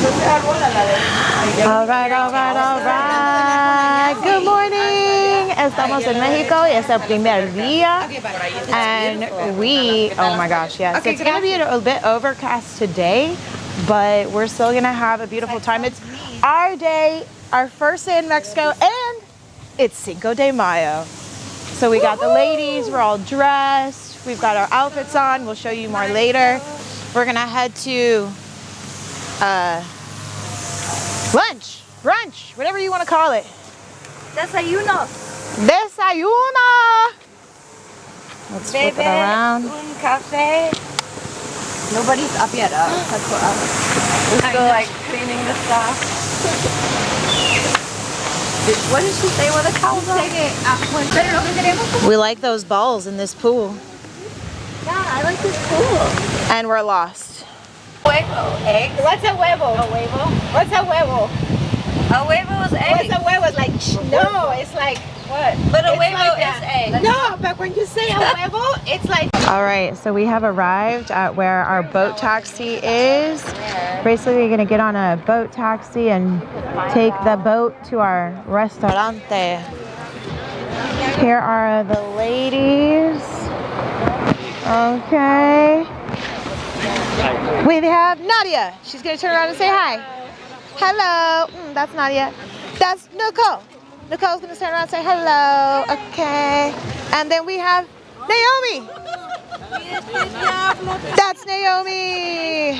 All right, all right, all right. Good morning. Estamos en Mexico. Es el primer día. And oh my gosh, yes. It's going to be a bit overcast today, but we're still going to have a beautiful time. It's our day, our first day in Mexico, and it's Cinco de Mayo. So we got the ladies, we're all dressed. We've got our outfits on. We'll show you more later. We're going to head to lunch, brunch, whatever you want to call it. Desayuno. Desayuno. Let's flip it around. Un café. Nobody's up yet. We're still like cleaning the stuff. What did she say with the cows on? We like those balls in this pool. Yeah, I like this pool. And we're lost. Huevo, egg. What's a huevo? A huevo? What's a huevo? A huevo is egg. What's a huevo? It's like, no, it's like, what? But a It's huevo like is egg. No, but when you say a huevo, it's like. All right, so we have arrived at where our boat taxi is. Basically, we're gonna get on a boat taxi and take the boat to our restaurante. Here are the ladies. Okay. We have Nadia. She's gonna turn around and say hi. Hello. That's Nadia. That's Nicole. Nicole's gonna turn around and say hello. Okay. And then we have Naomi. That's Naomi.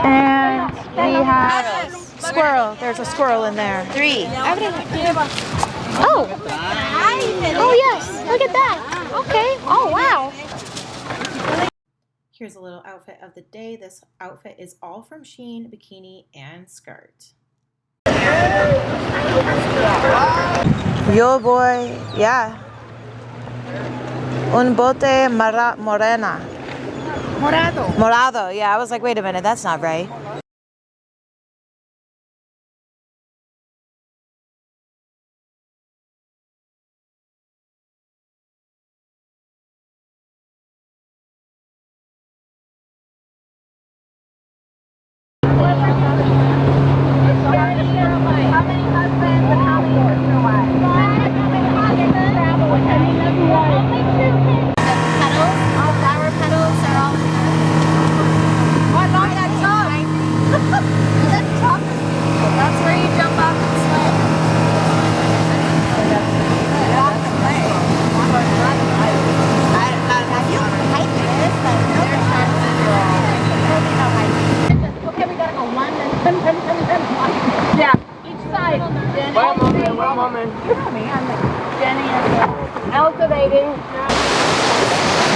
And we have squirrel. There's a squirrel in there. 3. Oh. Oh yes. Look at that. Okay. Oh wow. Here's a little outfit of the day. This outfit is all from Shein, bikini and skirt. Yo boy, yeah. Un bote morena. Morado. Morado, yeah. I was like, wait a minute, that's not right.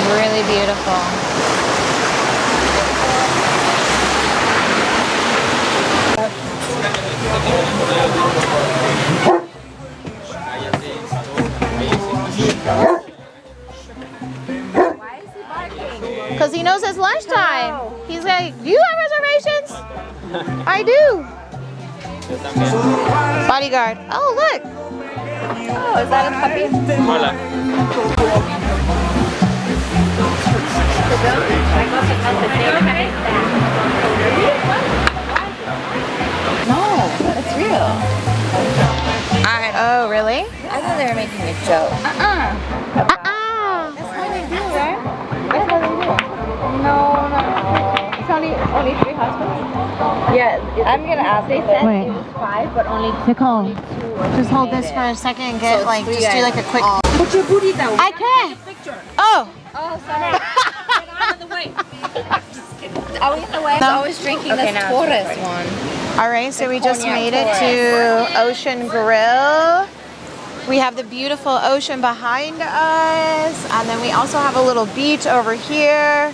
Really beautiful. Why is he barking? Because he knows it's lunchtime. He's like, do you have reservations? I do. Bodyguard. Oh, look. Oh, is that a puppy? Hola. No, it's real. Oh, really? I thought they were making a joke. Uh-uh. That's how they do, right? That's how they do. No. It's only 3 husbands? Yeah, I'm gonna ask. They said Wait. it was 5, but only Nicole, 2 just hold this for a second and get So it's three just do like a quick. Put your booty down. I can. Oh. Oh, sorry. Get out of the way. Are we in the way? I'm always drinking this Taurus one. All right, so we just made it to Ocean Grill. We have the beautiful ocean behind us, and then we also have a little beach over here.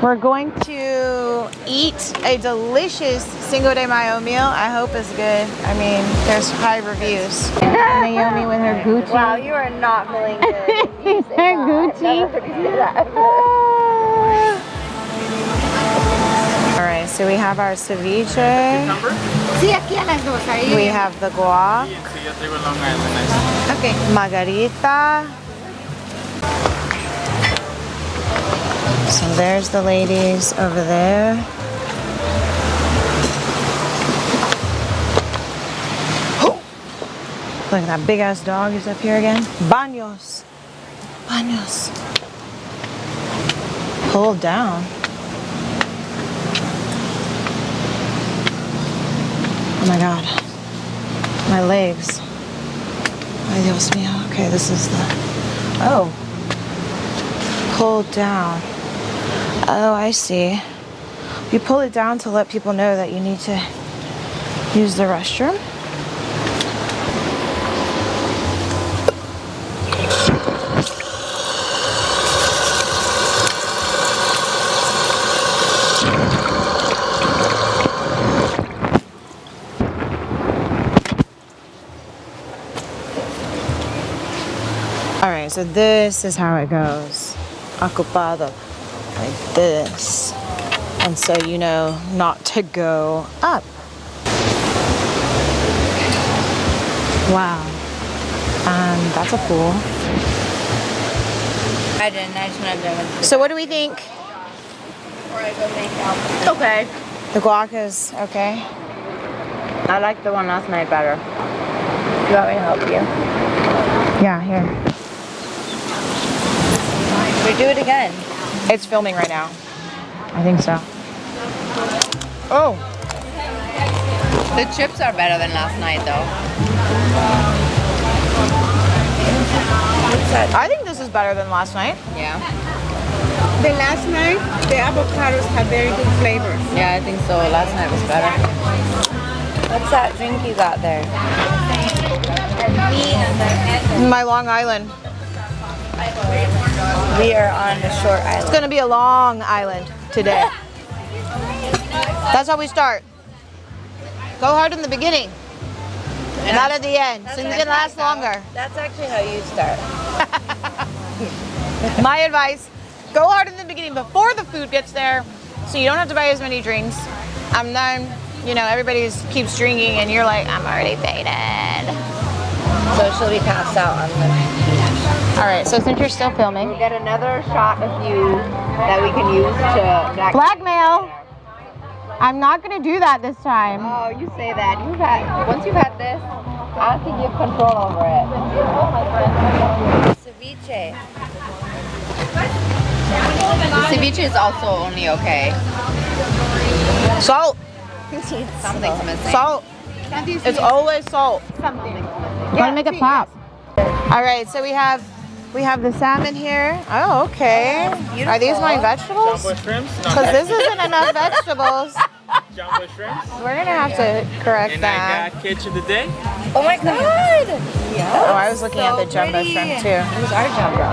We're going to eat a delicious Cinco de Mayo meal. I hope it's good. I mean, there's high reviews. Naomi with her Gucci. Wow, you are not feeling good. Her Gucci. All right, so we have our ceviche. Sí, aquí a las 2. Ahí. We have the guac. Okay. Margarita. So there's the ladies over there. Look, that big ass dog is up here again. Baños. Baños. Pull down. Oh my god. My legs. Ay, Dios mío. Okay, this is the... Oh. Pull down. Oh, I see. You pull it down to let people know that you need to use the restroom. Alright, so this is how it goes. Ocupado. Like this. And so you know not to go up. Wow. That's a pool. I didn't. I just wanted to. So what do we think? Before I go make out. Okay. The guac is okay? I like the one last night better. Do you want me to help you? Yeah, here. We do it again. It's filming right now. I think so. Oh. The chips are better than last night, though. I think this is better than last night. Yeah. The last night, the avocados have very good flavors. Yeah, I think so. Last night was better. What's that drink you got there? My Long Island. We are on the short It's island. gonna be a long island today. That's how we start. Go hard in the beginning, not at the end, so you can last longer. That's actually how you start. My advice, go hard in the beginning before the food gets there, so you don't have to buy as many drinks. And then, you know, everybody keeps drinking and you're like, I'm already faded. So she'll be passed out on the beach. All right, so since you're still filming. We'll get another shot of you that we can use to Blackmail. I'm not gonna do that this time. Oh, you say that. Once you've had this, I think you have control over it. Ceviche. The ceviche is also only okay. Salt. Something's missing. Salt. It's always salt. Something. Gotta make it pop. All right, so we have the salmon here. Oh, okay. Are these my vegetables? Jumbo shrimps? Because this isn't enough vegetables. Jumbo shrimps. We're gonna have to correct And that. I got catch of the day. Oh my god! Oh, I was looking at the jumbo shrimp too. These are jumbo.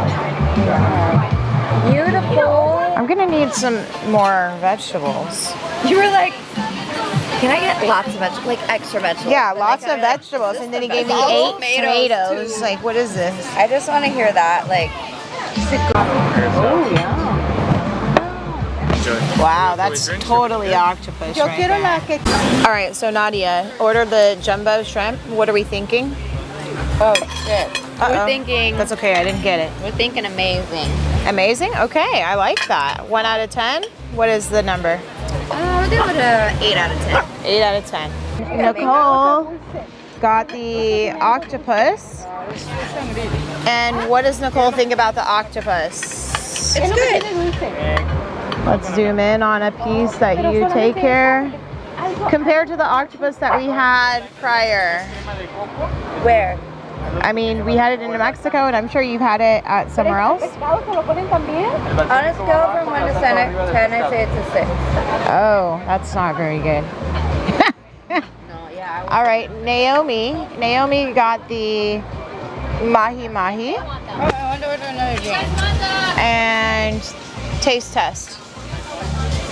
Beautiful. I'm gonna need some more vegetables. You were like, can I get lots of vegetables? Like extra vegetables? Yeah, But lots like, of I'm like, vegetables, this and then he is gave me all 8 tomatoes. too. Like, what is this? I just want to hear that. Like, Oh yeah. Enjoy. Wow, that's totally octopus Yo right quiero there. la que... All right, so Nadia, order the jumbo shrimp. What are we thinking? oh shit. Uh-oh. We're thinking. That's okay, I didn't get it. We're thinking amazing. Amazing? Okay, I like that. 1 out of 10? What is the number? We'll do it a 8 out of 10. 8 out of 10. Nicole got the octopus. And what does Nicole think about the octopus? It's good. Let's zoom in on a piece that you take here. Compared to the octopus that we had prior. Where? I mean, we had it in New Mexico, and I'm sure you've had it at somewhere else. On a scale from 1 to 10, I say it's a 6. Oh, that's not very good. No, yeah. All right, Naomi. Naomi got the mahi mahi I wonder what another drink. and taste test.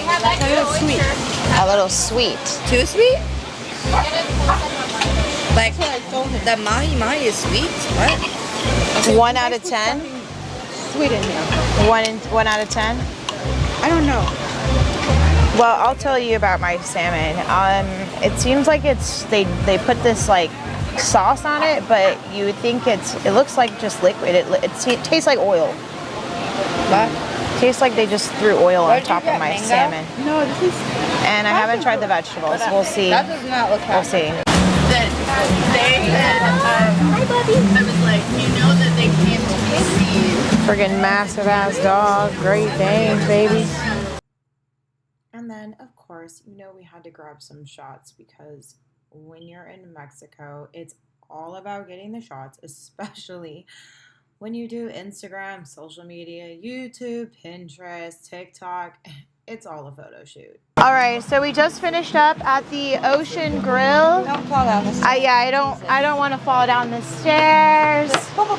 A little sweet. A little sweet. Too sweet? Like, the mahi mahi is sweet? What? 1 out of 10. Sweet in here. 1 out of 10. I don't know. Well, I'll tell you about my salmon. It seems like they put this like sauce on it, but you would think it looks like just liquid. It tastes like oil. What? Tastes like they just threw oil on Where'd you top of get, my mango? salmon. No, this is... And I haven't tried the vegetables. We'll see. That does not look We'll healthy. see. Hi, Bobby. I was like, you know that they came to see. Friggin' massive ass dog. Great Danes, baby. And then, of course, you know we had to grab some shots because when you're in Mexico, it's all about getting the shots, especially when you do Instagram, social media, YouTube, Pinterest, TikTok. It's all a photo shoot. All right, so we just finished up at the Ocean Grill. Don't fall down the stairs. Yeah, I don't want to fall down the stairs. With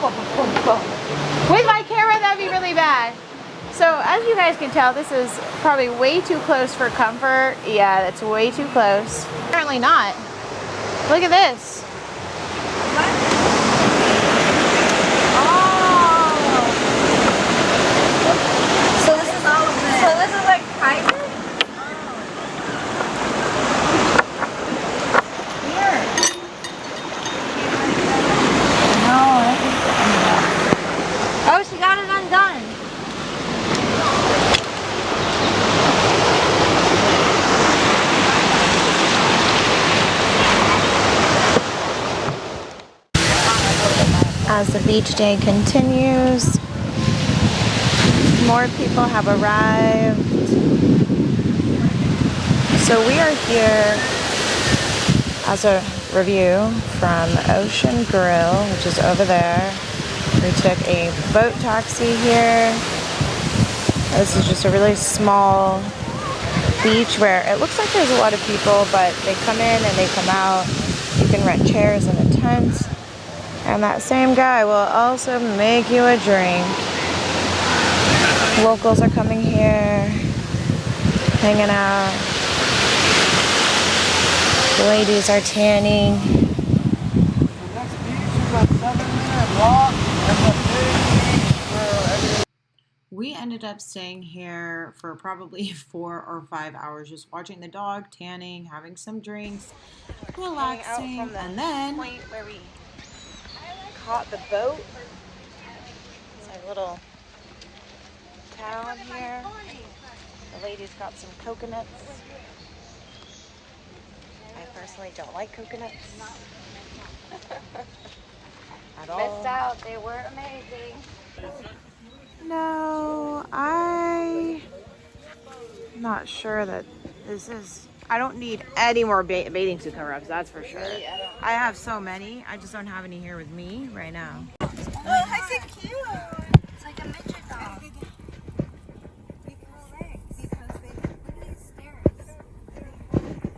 my camera, that'd be really bad. So as you guys can tell, this is probably way too close for comfort. Yeah, that's way too close. Apparently not. Look at this. Oh. So this is all of this. So this is like private? Here. No, oh, she got it undone. As the beach day continues, more people have arrived. So we are here as a review from Ocean Grill, which is over there. We took a boat taxi here. This is just a really small beach where it looks like there's a lot of people, but they come in and they come out. You can rent chairs and a tent. And that same guy will also make you a drink. Locals are coming here, hanging out. The ladies are tanning. The next beach is a 7-minute walk. We ended up staying here for probably 4 or 5 hours, just watching the dog, tanning, having some drinks, relaxing, and then Point where we caught the boat. It's a little town here. The ladies got some coconuts. I personally don't like coconuts. At all. missed out. They were amazing. No, I'm not sure that this is. I don't need any more bathing suit cover-ups, that's for sure. Really? I have so many. I just don't have any here with me right now. Oh, I said cute. It's like a midget dog.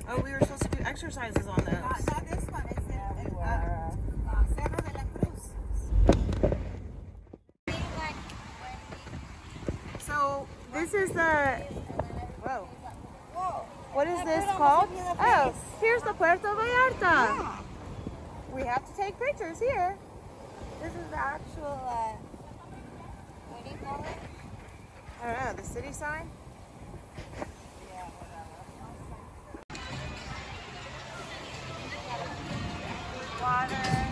Oh, we were supposed to do exercises on those. Not this one. It's Cerro de la Cruz. So this is the. Whoa. What is this called? Oh, here's the Puerto Vallarta. We have to take pictures here. This is the actual, what do you call it? I don't know, the city sign? Water.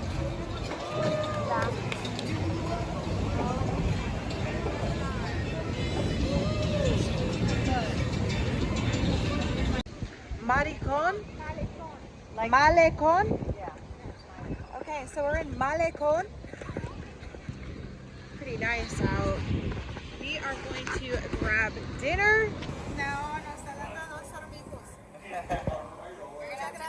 Malecon? Like Malecon? Yeah. Okay, so we're in Malecon. Pretty nice out. We are going to grab dinner.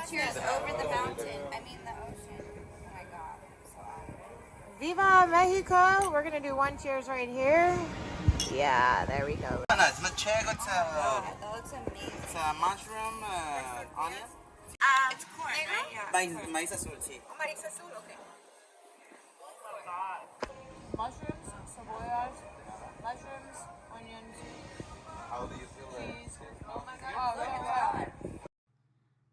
Cheers over the mountain. I mean the ocean. Oh my god. I'm so happy. Viva Mexico! We're gonna do one cheers right here. Yeah, there we go. It's manchego, it's That looks amazing. it's a mushroom, onion. It's corn, right? Yeah. Maíz azul, sí. Oh, maíz azul, okay. Mushrooms, cebollas, mushrooms, onions, How do you feel cheese. Oh my god.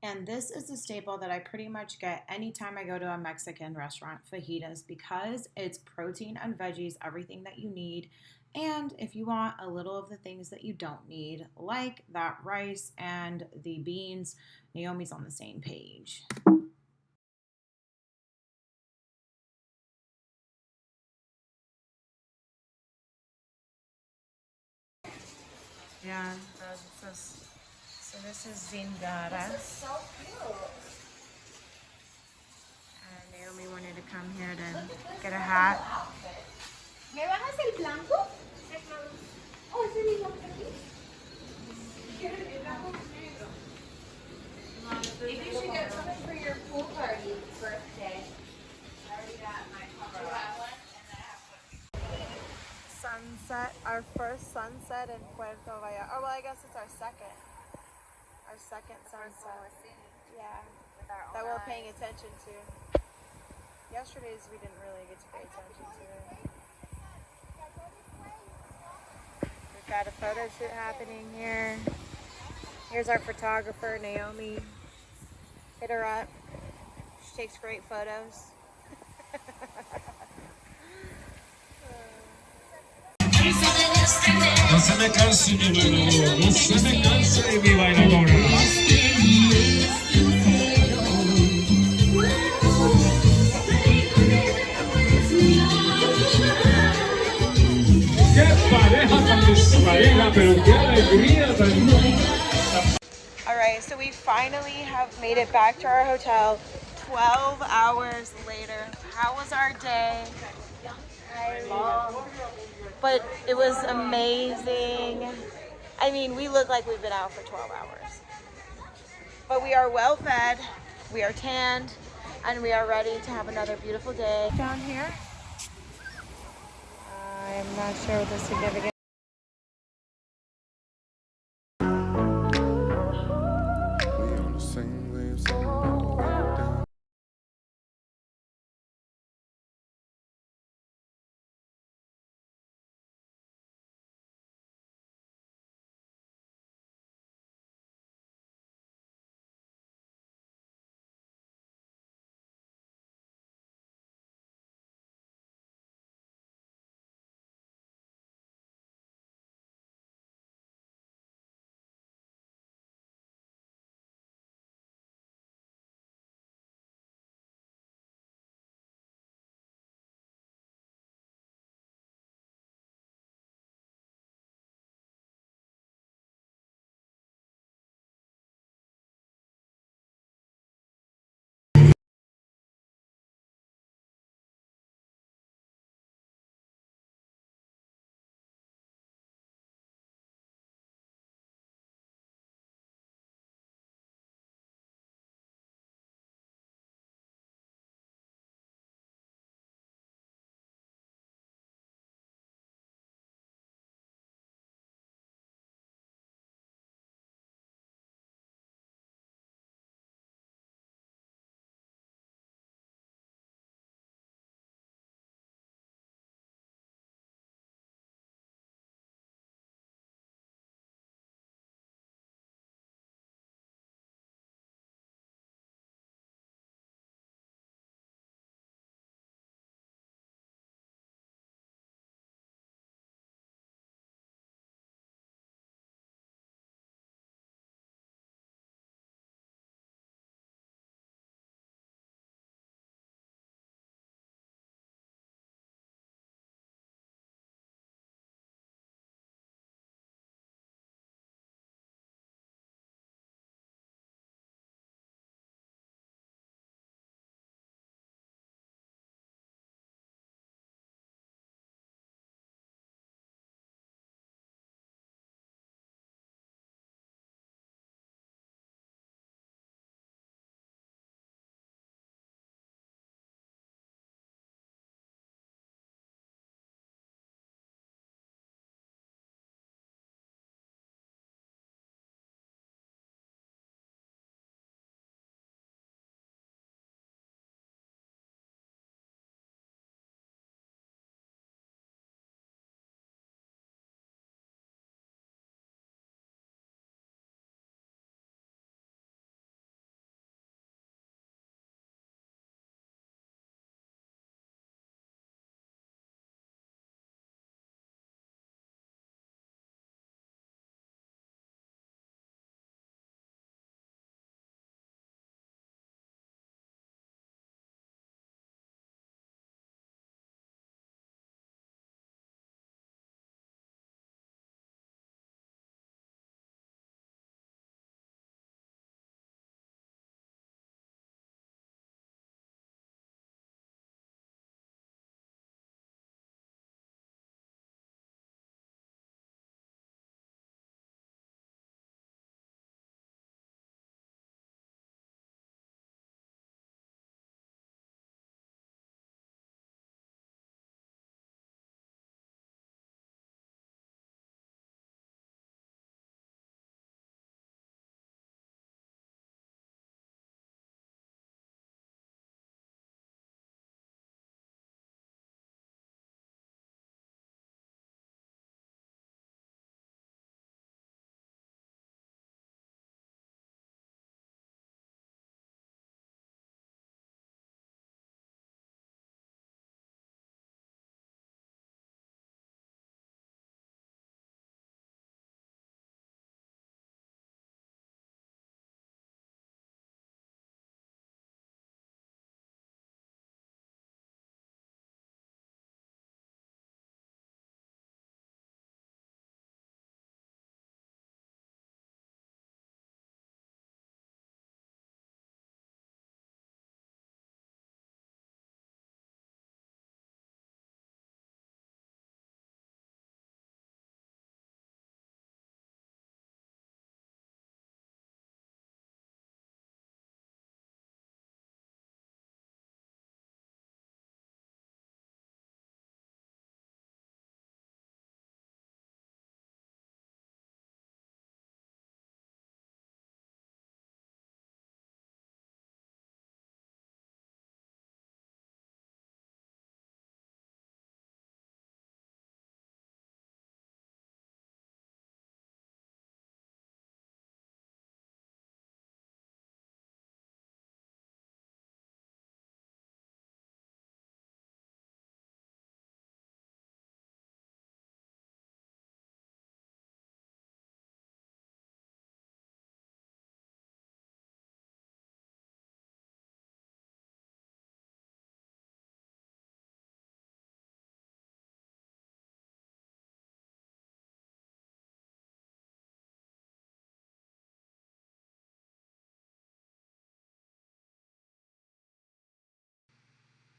And this is the staple that I pretty much get anytime I go to a Mexican restaurant, fajitas, because it's protein and veggies, everything that you need. And if you want a little of the things that you don't need, like that rice and the beans, Naomi's on the same page. Yeah, so this is Zingara. This is so cute. Naomi wanted to come here to get a hat. ¿Me bajas el blanco? Oh, ese es el blanco aquí. Maybe you should get something for your pool party birthday. I already got my cover. Sunset, our first sunset in Puerto Vallarta. Oh, well, I guess it's our second. Our second sunset. Yeah, that we're paying attention to. Yesterday's we didn't really get to pay attention to it. We've got a photo shoot happening here. Here's our photographer, Naomi. Hit her up. She takes great photos. No se me canse mi bailadora, no se me canse mi bailadora. Qué pareja tan despareja, pero qué alegría tan... Alright, so we finally have made it back to our hotel 12 hours later. How was our day? But it was amazing. I mean, we look like we've been out for 12 hours. But we are well fed, we are tanned, and we are ready to have another beautiful day. Down here? I'm not sure what the significance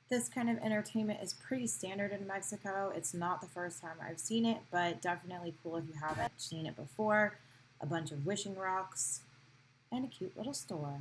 This kind of entertainment is pretty standard in Mexico. It's not the first time I've seen it, but definitely cool if you haven't seen it before. A bunch of wishing rocks and a cute little store.